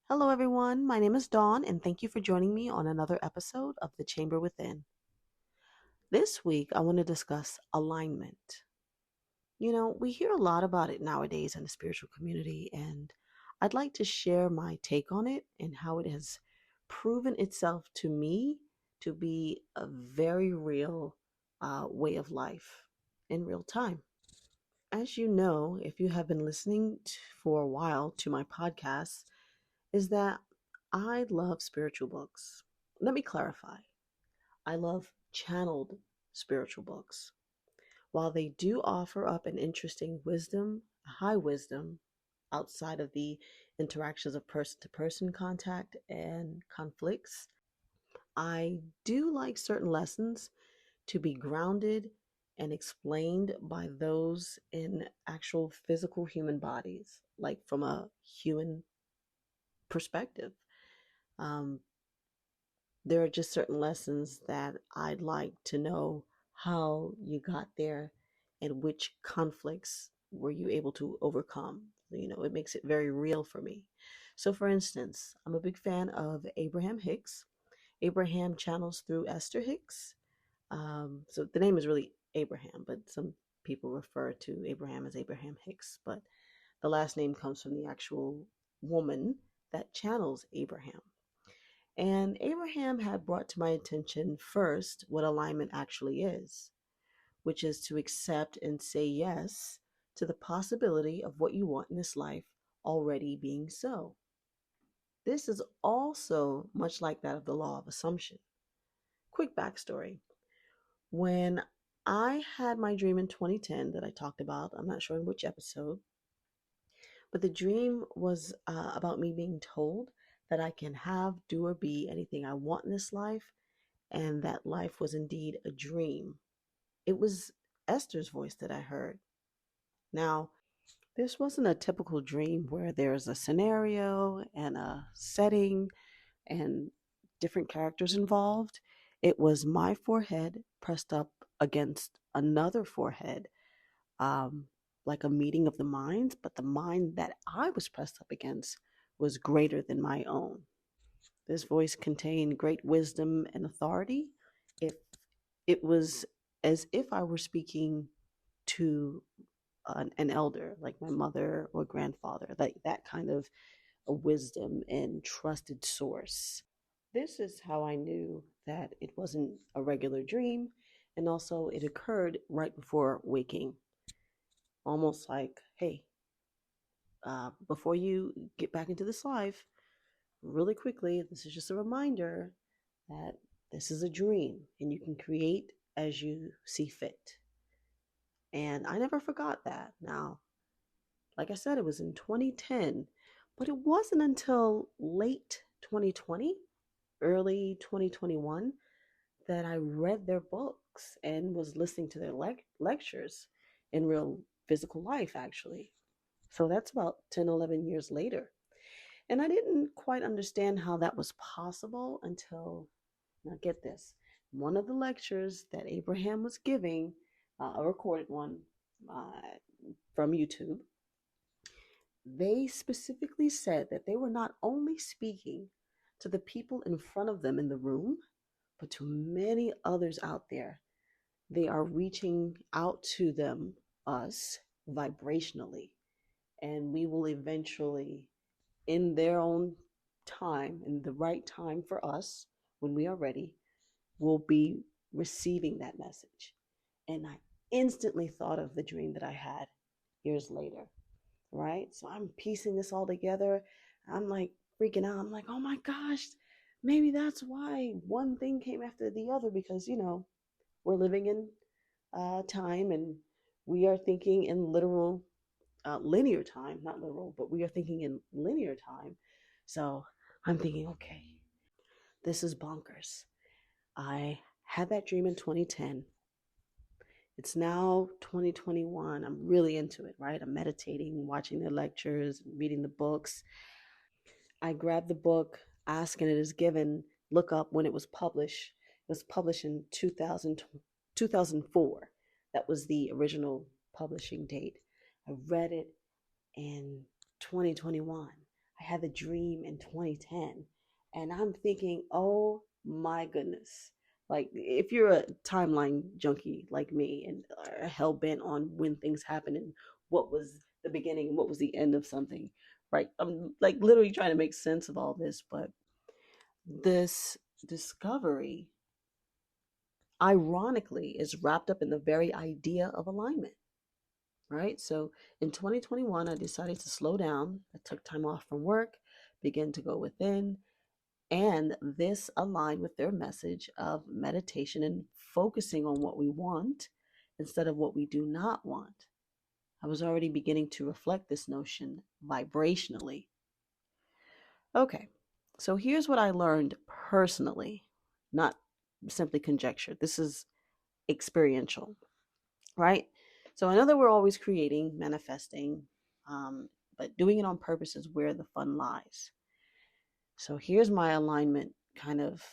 Hello, everyone. My name is Dawn, and thank you for joining me on another episode of The Chamber Within. This week, I want to discuss alignment. We hear a lot about it nowadays in the spiritual community, and I'd like to share my take on it and how it has proven itself to me to be a very real way of life in real time. As you know, if you have been listening for a while to my podcast, is that I love spiritual books. Let me clarify. I love channeled spiritual books. While they do offer up an interesting wisdom, high wisdom, outside of the interactions of person to person contact and conflicts, I do like certain lessons to be grounded and explained by those in actual physical human bodies, like from a human perspective. Um, there are just certain lessons that I'd like to know how you got there and which conflicts were you able to overcome. It makes it very real for me. So, for instance, I'm a big fan of Abraham Hicks. Abraham channels through Esther Hicks. So the name is really Abraham, but some people refer to Abraham as Abraham Hicks. But the last name comes from the actual woman that channels Abraham. And Abraham had brought to my attention first what alignment actually is, which is to accept and say yes to the possibility of what you want in this life already being so. This is also much like that of the law of assumption. Quick backstory. When I had my dream in 2010 that I talked about, I'm not sure in which episode, but the dream was about me being told that I can have, do, or be anything I want in this life, and that life was indeed a dream. It was Esther's voice that I heard. Now, this wasn't a typical dream where there's a scenario and a setting and different characters involved. It was my forehead pressed up against another forehead, um, like a meeting of the minds, but the mind that I was pressed up against was greater than my own. This voice contained great wisdom and authority. It was as if I were speaking to an elder, like my mother or grandfather, like that kind of a wisdom and trusted source. This is how I knew that it wasn't a regular dream, and also it occurred right before waking. Almost like, hey, before you get back into this life, really quickly, this is just a reminder that this is a dream and you can create as you see fit. And I never forgot that. Now, like I said, it was in 2010, but it wasn't until late 2020, early 2021, that I read their books and was listening to their lectures in real physical life, actually. So that's about 10, 11 years later. And I didn't quite understand how that was possible until, now get this, one of the lectures that Abraham was giving, a recorded one uh, from YouTube, they specifically said that they were not only speaking to the people in front of them in the room, but to many others out there. They are reaching out to them, us, vibrationally, and we will eventually, in their own time, in the right time for us, when we are ready, will be receiving that message. And I instantly thought of the dream that I had years later, right? So I'm piecing this all together. I'm like freaking out. I'm like, oh my gosh, maybe that's why one thing came after the other because, we're living in time and we are thinking in literal, linear time, not literal, but we are thinking in linear time. So I'm thinking, okay, this is bonkers. I had that dream in 2010. It's now 2021. I'm really into it, right? I'm meditating, watching the lectures, reading the books. I grabbed the book, Ask and It Is Given, look up when it was published. It was published in 2004. That was the original publishing date. I read it in 2021. I had the dream in 2010. And I'm thinking, oh my goodness. Like, if you're a timeline junkie like me and are hell bent on when things happen and what was the beginning and what was the end of something, right? I'm like literally trying to make sense of all this, but this discovery, ironically, is wrapped up in the very idea of alignment, right? So in 2021, I decided to slow down. I took time off from work, began to go within, and this aligned with their message of meditation and focusing on what we want instead of what we do not want. I was already beginning to reflect this notion vibrationally. Okay, so here's what I learned personally, not simply conjecture. This is experiential, right? So I know that we're always creating, manifesting, but doing it on purpose is where the fun lies. So here's my alignment kind of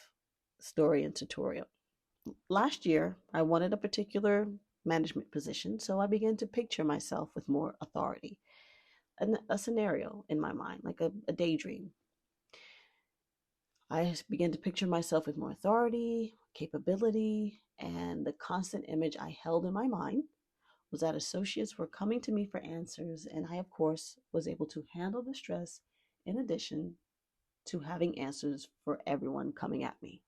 story and tutorial. Last year, I wanted a particular management position, so I began to picture myself with more authority, a scenario in my mind, like a daydream. I began to picture myself with more authority, capability, and the constant image I held in my mind was that associates were coming to me for answers, and I, of course, was able to handle the stress in addition to having answers for everyone coming at me.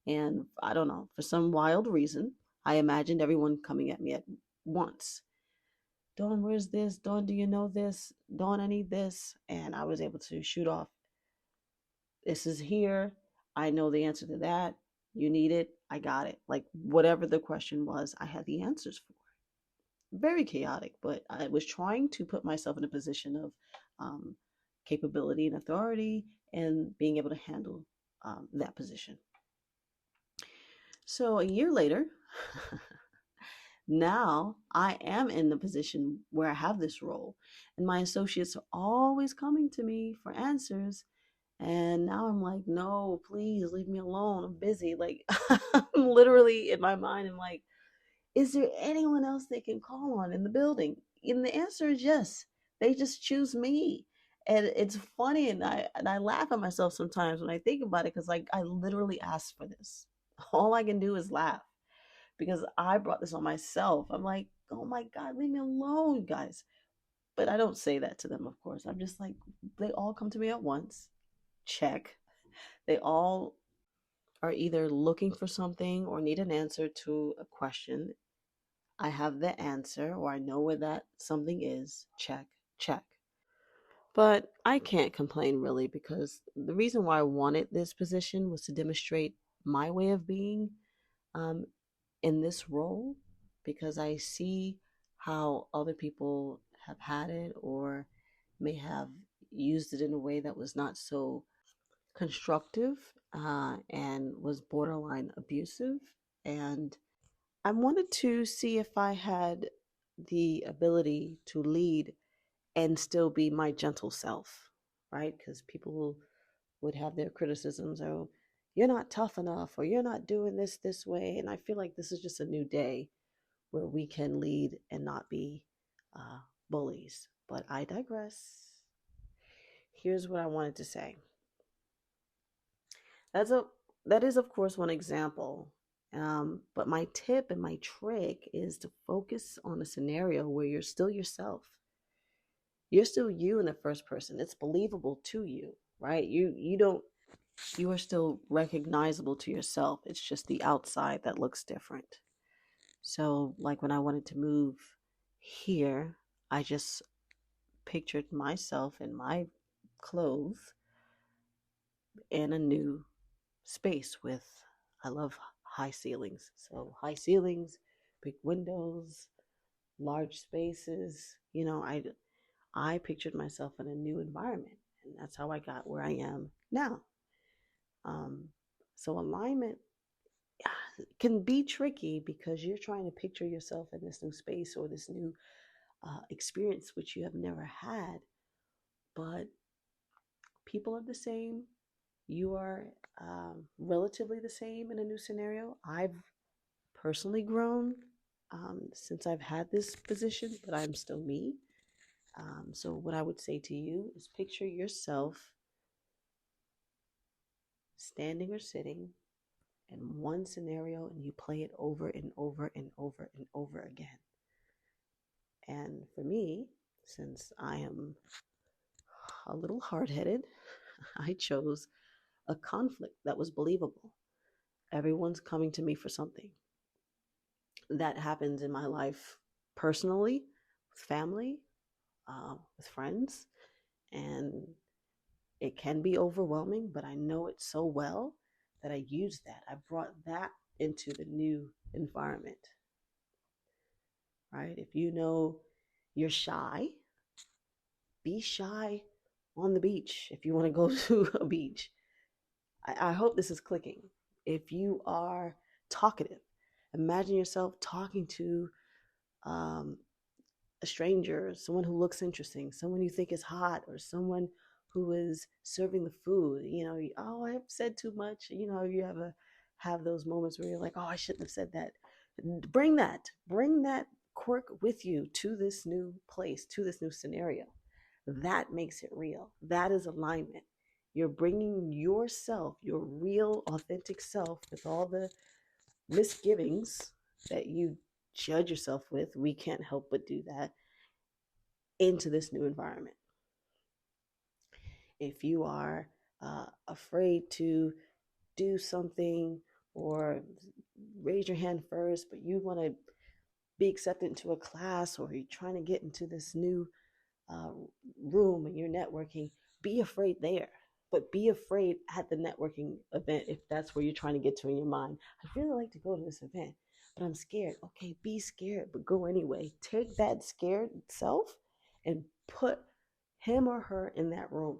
And I don't know, for some wild reason, I imagined everyone coming at me at once. Dawn, where's this? Dawn, do you know this? Dawn, I need this. And I was able to shoot off, this is here. I know the answer to that. You need it. I got it. Like whatever the question was, I had the answers for. Very chaotic, but I was trying to put myself in a position of um, capability and authority and being able to handle that position. So a year later, now I am in the position where I have this role, and my associates are always coming to me for answers. And now I'm like, no, please leave me alone. I'm busy. Like, I'm literally in my mind, I'm like, is there anyone else they can call on in the building? And the answer is yes. They just choose me. And it's funny, and I laugh at myself sometimes when I think about it, because like I literally asked for this. All I can do is laugh because I brought this on myself. I'm like, oh my God, leave me alone, guys. But I don't say that to them, of course. I'm just like, they all come to me at once. Check. They all are either looking for something or need an answer to a question. I have the answer or I know where that something is. Check, check. But I can't complain really because the reason why I wanted this position was to demonstrate my way of being um, in this role because I see how other people have had it or may have used it in a way that was not so constructive and was borderline abusive. And I wanted to see if I had the ability to lead and still be my gentle self, right? Because people would have their criticisms, oh, you're not tough enough, or you're not doing this way. And I feel like this is just a new day where we can lead and not be uh, bullies. But I digress. Here's what I wanted to say. That's a that is of course one example. But my tip and my trick is to focus on a scenario where you're still yourself. You're still you in the first person. It's believable to you, right? You don't you are still recognizable to yourself. It's just the outside that looks different. So like when I wanted to move here, I just pictured myself in my clothes in a new space with, I love high ceilings. So high ceilings, big windows, large spaces. I pictured myself in a new environment, and that's how I got where I am now. Um, so alignment can be tricky because you're trying to picture yourself in this new space or this new experience which you have never had, but people are the same. You are relatively the same in a new scenario. I've personally grown since I've had this position, but I'm still me. So, what I would say to you is picture yourself standing or sitting in one scenario and you play it over and over and over and over again. And for me, since I am a little hard headed, I chose a conflict that was believable. Everyone's coming to me for something. That happens in my life personally, with family, with friends, and it can be overwhelming, but I know it so well that I use that. I brought that into the new environment, right? If you know you're shy, be shy on the beach if you want to go to a beach. I hope this is clicking. If you are talkative, imagine yourself talking to um, a stranger, someone who looks interesting, someone you think is hot, or someone who is serving the food. Oh, I've said too much. You have those moments where you're like, oh, I shouldn't have said that. Bring that quirk with you to this new place, to this new scenario. That makes it real. That is alignment. You're bringing yourself, your real, authentic self, with all the misgivings that you judge yourself with. We can't help but do that, into this new environment. If you are afraid to do something or raise your hand first, but you want to be accepted into a class, or you're trying to get into this new uh, room and you're networking, be afraid there. But be afraid at the networking event if that's where you're trying to get to in your mind. I'd really like to go to this event, but I'm scared. Okay, be scared, but go anyway. Take that scared self and put him or her in that room.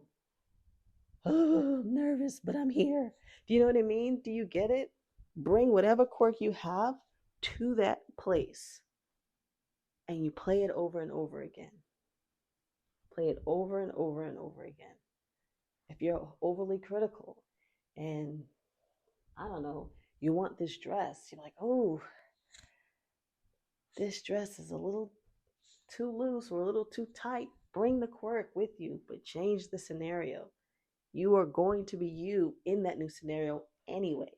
Oh, I'm nervous, but I'm here. Do you know what I mean? Do you get it? Bring whatever quirk you have to that place and you play it over and over again. Play it over and over and over again. If you're overly critical and I don't know, you want this dress, you're like, oh, this dress is a little too loose or a little too tight. Bring the quirk with you, but change the scenario. You are going to be you in that new scenario anyway.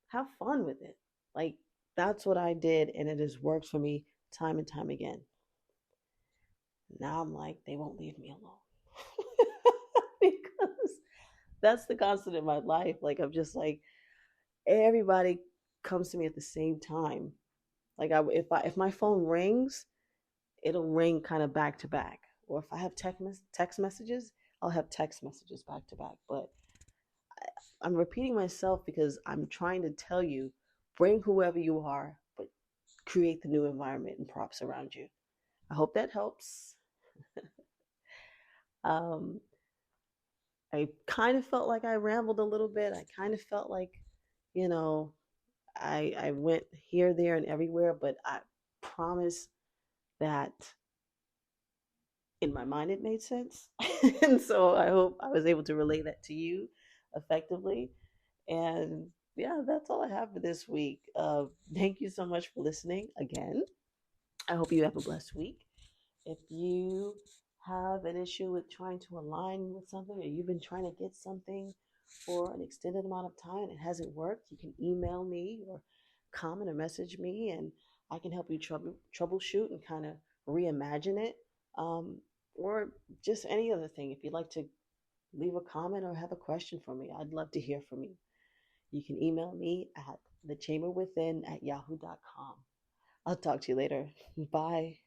Have fun with it. Like, that's what I did, and it has worked for me time and time again. Now I'm like, they won't leave me alone. Because that's the constant in my life. Like, I'm just like, everybody comes to me at the same time. Like, if my phone rings, it'll ring kind of back to back. Or if I have text messages, I'll have text messages back to back. But I'm repeating myself because I'm trying to tell you, bring whoever you are, but create the new environment and props around you. I hope that helps. um, I kind of felt like I rambled a little bit. I kind of felt like, you know, I went here, there, and everywhere, but I promise that in my mind it made sense. And so I hope I was able to relay that to you effectively. And yeah, that's all I have for this week. Thank you so much for listening again. I hope you have a blessed week. If you have an issue with trying to align with something, or you've been trying to get something for an extended amount of time and it hasn't worked, you can email me or comment or message me, and I can help you troubleshoot and kind of reimagine it. Or just any other thing. If you'd like to leave a comment or have a question for me, I'd love to hear from you. You can email me at thechamberwithin@yahoo.com. I'll talk to you later. Bye.